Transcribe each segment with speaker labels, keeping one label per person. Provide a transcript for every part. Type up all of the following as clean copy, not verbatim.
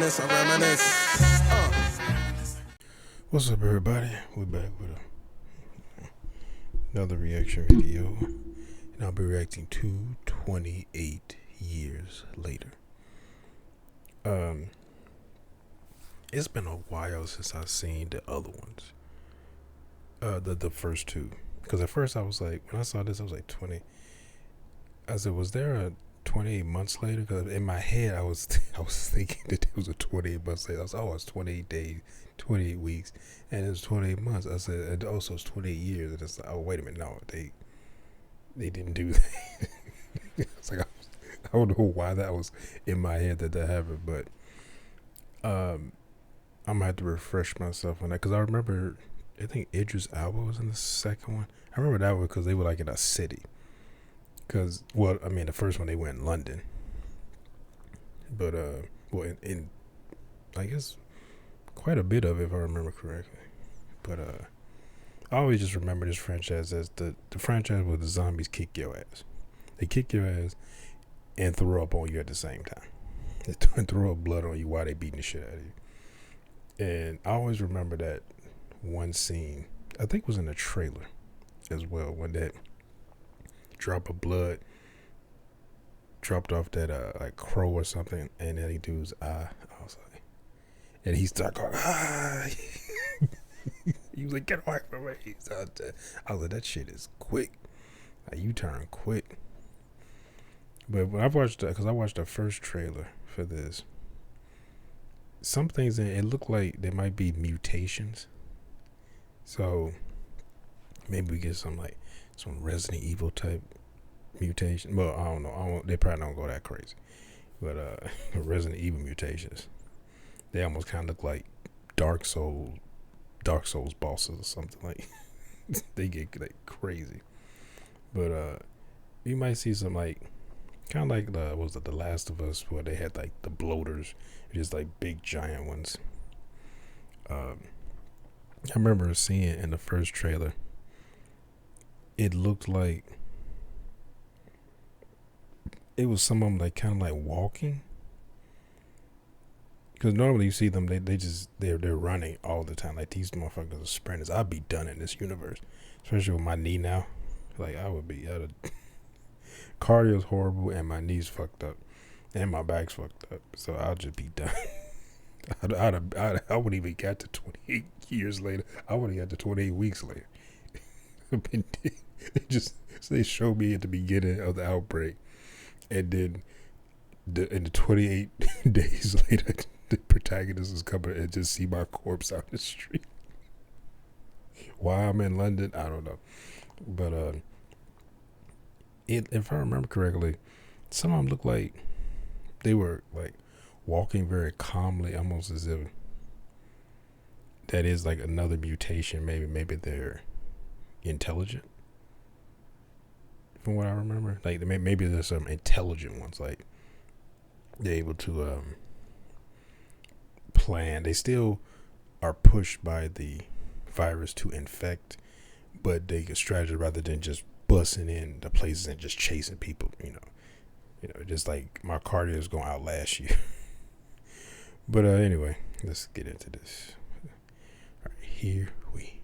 Speaker 1: I reminisce. What's up, everybody? We're back with another reaction video, and I'll be reacting to 28 years later. It's been a while since I've seen the other ones. The first two, because at first I was like, when I saw this, I was like 20. I said, was there a 28 months later? Because in my head, I was thinking that there was a 28 months later. I was, oh, it's 28 days, 28 weeks, and it was 28 months. I said, and also it's 28 years. And it's like, oh, wait a minute, no, they didn't do that. It's like, I don't know why that was in my head that happened, but I'm gonna have to refresh myself on that, because I remember, I think Idris Elba was in the second one. I remember that one because they were like in a city. Because, well, I mean, the first one they went in London, but well, in I guess quite a bit of it, if I remember correctly. But I always just remember this franchise as the franchise where the zombies kick your ass. They kick your ass and throw up on you at the same time. They throw up blood on you while they beating the shit out of you. And I always remember that one scene, I think it was in the trailer as well, when that drop of blood dropped off that like crow or something, and then he dude's eye. I was like, and he started going, ah. He was like, get away from me. I was like, that shit is quick. Like, you turn quick. But when I watched because I watched the first trailer for this, some things in it looked like there might be mutations. So maybe we get some Resident Evil type mutation. Well, I don't know. They probably don't go that crazy. But Resident Evil mutations, they almost kind of look like Dark Souls bosses or something. Like they get like crazy. But you might see some like kind of like the Last of Us, where they had like the bloaters, just like big giant ones. I remember seeing in the first trailer, it looked like it was some of them like kind of like walking, because normally you see them, they're running all the time. Like, these motherfuckers are sprinters. I'd be done in this universe, especially with my knee now. Like, I would be out of cardio's horrible, and my knee's fucked up, and my back's fucked up, so I'll just be done. I wouldn't even get to 28 years later. I would have got to 28 weeks later. They showed me at the beginning of the outbreak, and then in the 28 days later, the protagonist is coming and just see my corpse out the street. Why I'm in London, I don't know. But if I remember correctly, some of them looked like they were like walking very calmly, almost as if that is like another mutation. Maybe they're intelligent, from what I remember. Like, maybe there's some intelligent ones, like they're able to plan. They still are pushed by the virus to infect, but they can strategize rather than just busting in the places and just chasing people. You know, just like my cardio is gonna outlast you. But anyway, let's get into this. All right, here we.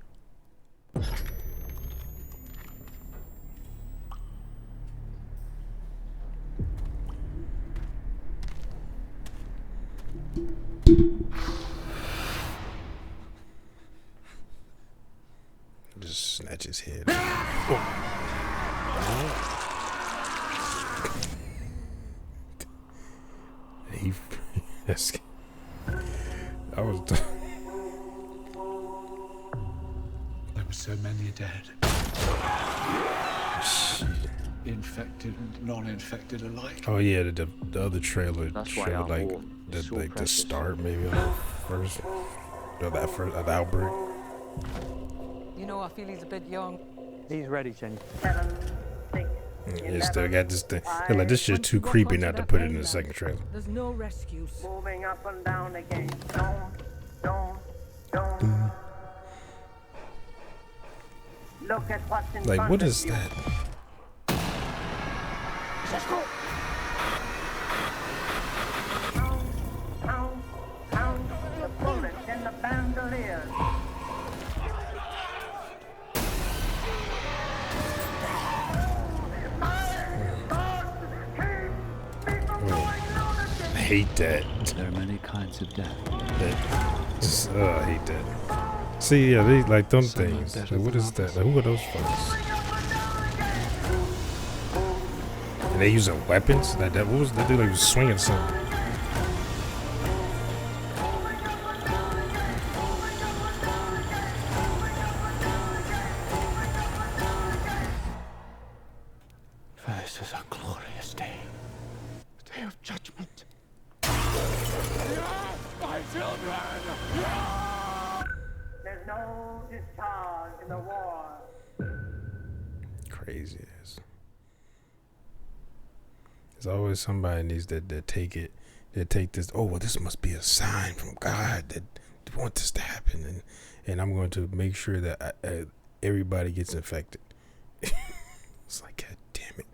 Speaker 1: Just snatch his head. Oh. Yes. I was done.
Speaker 2: There were so many dead.
Speaker 1: Shit.
Speaker 2: Infected and non-infected alike.
Speaker 1: Oh yeah, the other trailer showed like the start maybe of the first, or that first outbreak.
Speaker 3: You know, I feel he's a bit young.
Speaker 4: He's ready, Jenny.
Speaker 5: 7, 6,
Speaker 1: You still got this thing. They're like, this shit's too creepy not to put it in the second trailer.
Speaker 3: There's no rescues.
Speaker 5: moving up and down again. Don't. Look at what's in
Speaker 1: Like,
Speaker 5: front
Speaker 1: what
Speaker 5: of
Speaker 1: is
Speaker 5: you.
Speaker 1: that?
Speaker 5: Pound. in the bandoliers.
Speaker 1: I hate that.
Speaker 2: There are many kinds of death.
Speaker 1: I hate that. See, yeah, they like them
Speaker 2: Some are
Speaker 1: things.
Speaker 2: better
Speaker 1: Like, what
Speaker 2: than
Speaker 1: is that?
Speaker 2: others.
Speaker 1: Like, who are those folks? And they using weapons? Like that? What was that? They like was swinging something.
Speaker 2: This is a glorious day. Day of judgment. My children!
Speaker 5: There's no discharge in the war.
Speaker 1: Crazy ass. There's always somebody needs that take it. That take this. Oh, well, this must be a sign from God that they want this to happen, and I'm going to make sure that everybody gets infected. It's like, God damn it.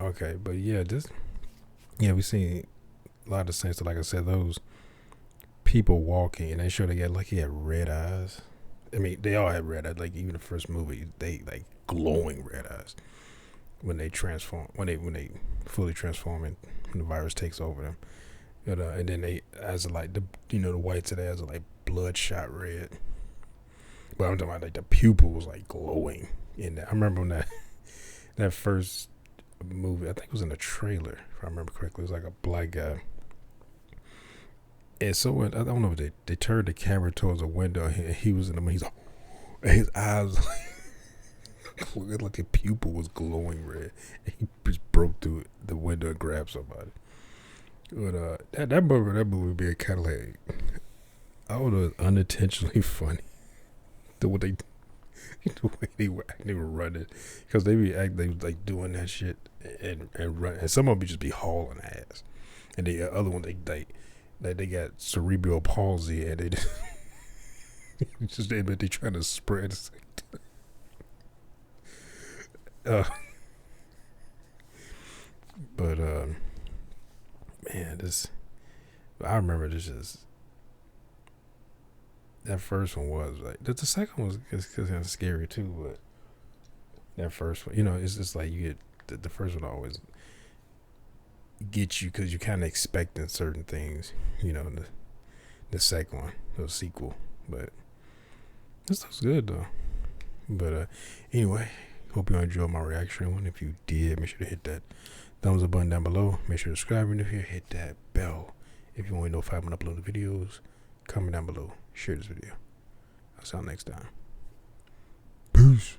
Speaker 1: Okay, but yeah, we seen a lot of sense. Like I said, those people walking, and they show they had red eyes. I mean, they all had red eyes. Like even the first movie, they like glowing red eyes when they transform, when they fully transform, and when the virus takes over them. But, and then they as like the whites of their eyes are like bloodshot red. But I'm talking about like the pupil was like glowing in that. I remember when that first movie, I think it was in a trailer, if I remember correctly. It was like a black guy. And so I don't know if they turned the camera towards a window, and he was in the he's like, his eyes looked like the pupil was glowing red. And he just broke through the window and grabbed somebody. But that movie being kind of like, I don't know, unintentionally funny. The way they were running, because they was like doing that shit and run, and some of them just be hauling ass, and the other one they got cerebral palsy, and they just they trying to spread. But man, I remember this just. That first one was like the second one was kind of scary too, but that first one, it's just like you get the first one always gets you because you're kind of expecting certain things, the second one, the sequel, but this looks good though. But anyway, hope you enjoyed my reaction one. If you did, make sure to hit that thumbs up button down below. Make sure to subscribe, and if you hit that bell if you want to know if I haven't uploaded videos. Comment down below. Share this video. I'll see y'all next time. Peace.